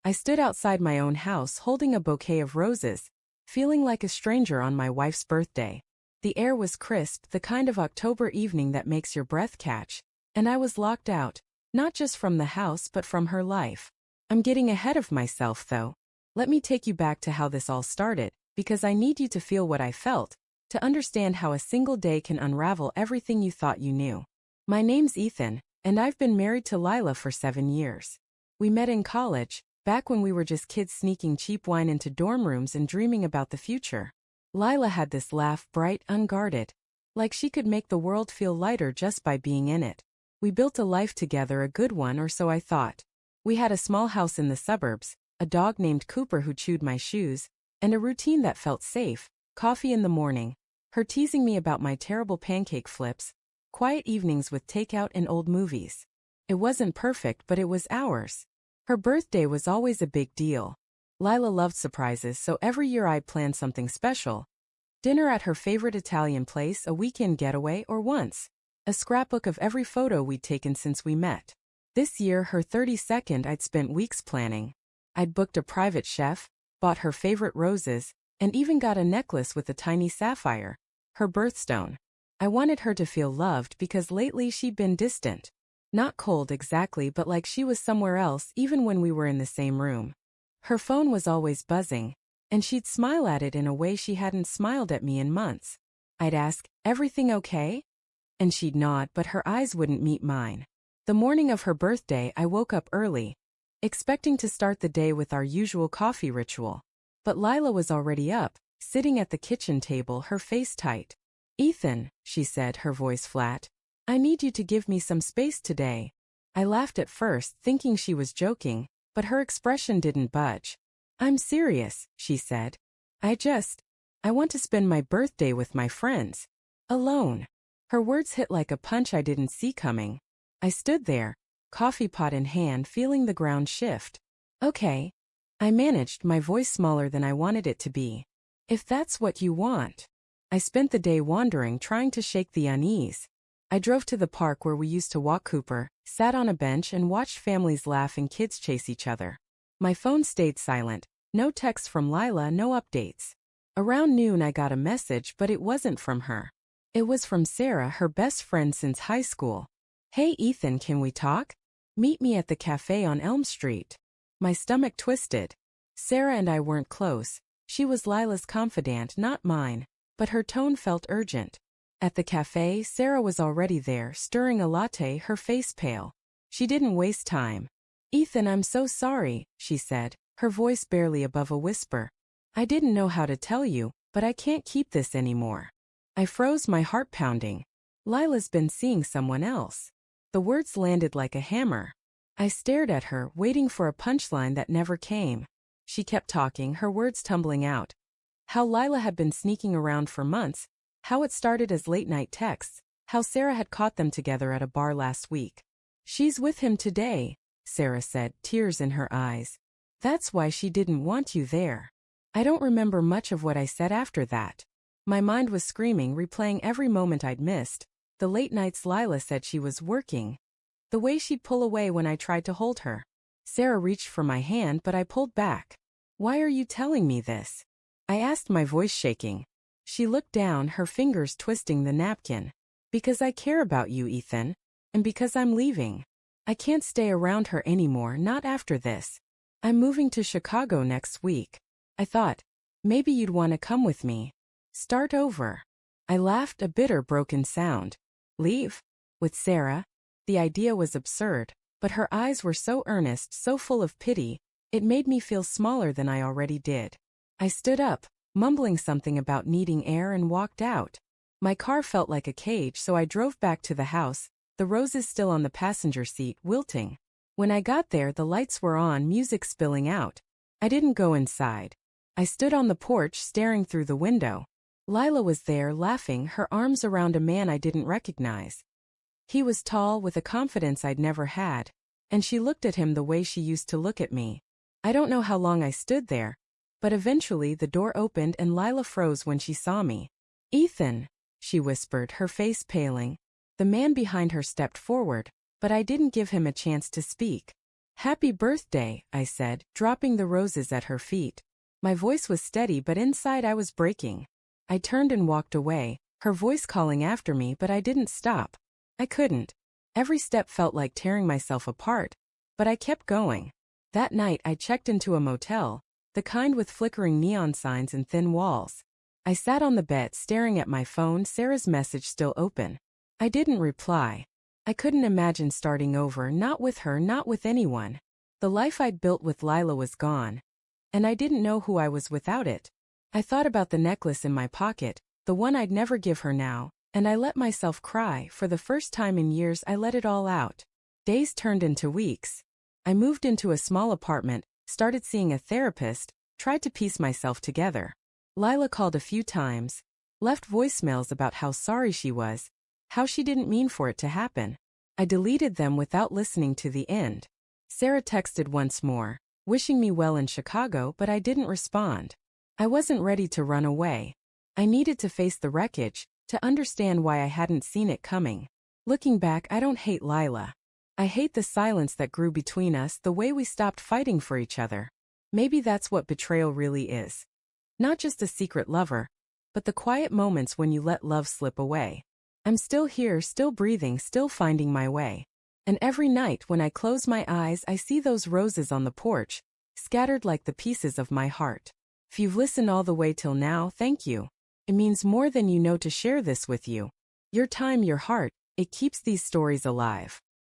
I stood outside my own house holding a bouquet of roses, feeling like a stranger on my wife's birthday. The air was crisp, the kind of October evening that makes your breath catch, and I was locked out, not just from the house but from her life. I'm getting ahead of myself though. Let me take you back to how this all started, because I need you to feel what I felt, to understand how a single day can unravel everything you thought you knew. My name's Ethan, and I've been married to Lila for 7 years. We met in college, back when we were just kids sneaking cheap wine into dorm rooms and dreaming about the future. Lila had this laugh, bright, unguarded, like she could make the world feel lighter just by being in it. We built a life together, a good one, or so I thought. We had a small house in the suburbs, a dog named Cooper who chewed my shoes, and a routine that felt safe: coffee in the morning, her teasing me about my terrible pancake flips, quiet evenings with takeout and old movies. It wasn't perfect, but it was ours. Her birthday was always a big deal. Lila loved surprises, so every year I'd plan something special. Dinner at her favorite Italian place, a weekend getaway, or once a scrapbook of every photo we'd taken since we met. This year, her 32nd, I'd spent weeks planning. I'd booked a private chef, bought her favorite roses, and even got a necklace with a tiny sapphire, her birthstone. I wanted her to feel loved because lately she'd been distant. Not cold exactly, but like she was somewhere else even when we were in the same room. Her phone was always buzzing, and she'd smile at it in a way she hadn't smiled at me in months. I'd ask, "Everything okay?" And she'd nod, but her eyes wouldn't meet mine. The morning of her birthday, I woke up early, expecting to start the day with our usual coffee ritual. But Lila was already up, sitting at the kitchen table, her face tight. "Ethan," she said, her voice flat, "I need you to give me some space today." I laughed at first, thinking she was joking, but her expression didn't budge. "I'm serious," she said. I want to spend my birthday with my friends. Alone." Her words hit like a punch I didn't see coming. I stood there, coffee pot in hand, feeling the ground shift. "Okay." I managed, my voice smaller than I wanted it to be. "If that's what you want." I spent the day wandering, trying to shake the unease. I drove to the park where we used to walk Cooper, sat on a bench and watched families laugh and kids chase each other. My phone stayed silent, no text from Lila, no updates. Around noon I got a message, but it wasn't from her. It was from Sarah, her best friend since high school. "Hey Ethan, can we talk? Meet me at the cafe on Elm Street." My stomach twisted. Sarah and I weren't close. She was Lila's confidant, not mine, but her tone felt urgent. At the cafe, Sarah was already there, stirring a latte, her face pale. She didn't waste time. "Ethan, I'm so sorry," she said, her voice barely above a whisper. "I didn't know how to tell you, but I can't keep this anymore." I froze, my heart pounding. Lila's been seeing someone else. The words landed like a hammer. I stared at her, waiting for a punchline that never came. She kept talking, her words tumbling out. How Lila had been sneaking around for months, how it started as late-night texts, how Sarah had caught them together at a bar last week. "She's with him today," Sarah said, tears in her eyes. "That's why she didn't want you there." I don't remember much of what I said after that. My mind was screaming, replaying every moment I'd missed. The late nights Lila said she was working. The way she'd pull away when I tried to hold her. Sarah reached for my hand, but I pulled back. "Why are you telling me this?" I asked, my voice shaking. She looked down, her fingers twisting the napkin. "Because I care about you, Ethan. And because I'm leaving. I can't stay around her anymore, not after this. I'm moving to Chicago next week. I thought, maybe you'd want to come with me. Start over." I laughed, a bitter, broken sound. "Leave? With Sarah?" The idea was absurd, but her eyes were so earnest, so full of pity, it made me feel smaller than I already did. I stood up, mumbling something about needing air, and walked out. My car felt like a cage, so I drove back to the house, the roses still on the passenger seat, wilting. When I got there, the lights were on, music spilling out. I didn't go inside. I stood on the porch, staring through the window. Lila was there, laughing, her arms around a man I didn't recognize. He was tall, with a confidence I'd never had, and she looked at him the way she used to look at me. I don't know how long I stood there, but eventually the door opened and Lila froze when she saw me. "Ethan," she whispered, her face paling. The man behind her stepped forward, but I didn't give him a chance to speak. Happy birthday, I said, dropping the roses at her feet. My voice was steady, but inside I was breaking. I turned and walked away, her voice calling after me, but I didn't stop. I couldn't. Every step felt like tearing myself apart, but I kept going. That night I checked into a motel, the kind with flickering neon signs and thin walls. I sat on the bed staring at my phone, Sarah's message still open. I didn't reply. I couldn't imagine starting over, not with her, not with anyone. The life I'd built with Lila was gone, and I didn't know who I was without it. I thought about the necklace in my pocket, the one I'd never give her now, and I let myself cry. For the first time in years I let it all out. Days turned into weeks. I moved into a small apartment, started seeing a therapist, tried to piece myself together. Lila called a few times, left voicemails about how sorry she was, how she didn't mean for it to happen. I deleted them without listening to the end. Sarah texted once more, wishing me well in Chicago, but I didn't respond. I wasn't ready to run away. I needed to face the wreckage, to understand why I hadn't seen it coming. Looking back, I don't hate Lila. I hate the silence that grew between us, the way we stopped fighting for each other. Maybe that's what betrayal really is. Not just a secret lover, but the quiet moments when you let love slip away. I'm still here, still breathing, still finding my way. And every night when I close my eyes, I see those roses on the porch, scattered like the pieces of my heart. If you've listened all the way till now, thank you. It means more than you know to share this with you. Your time, your heart, it keeps these stories alive.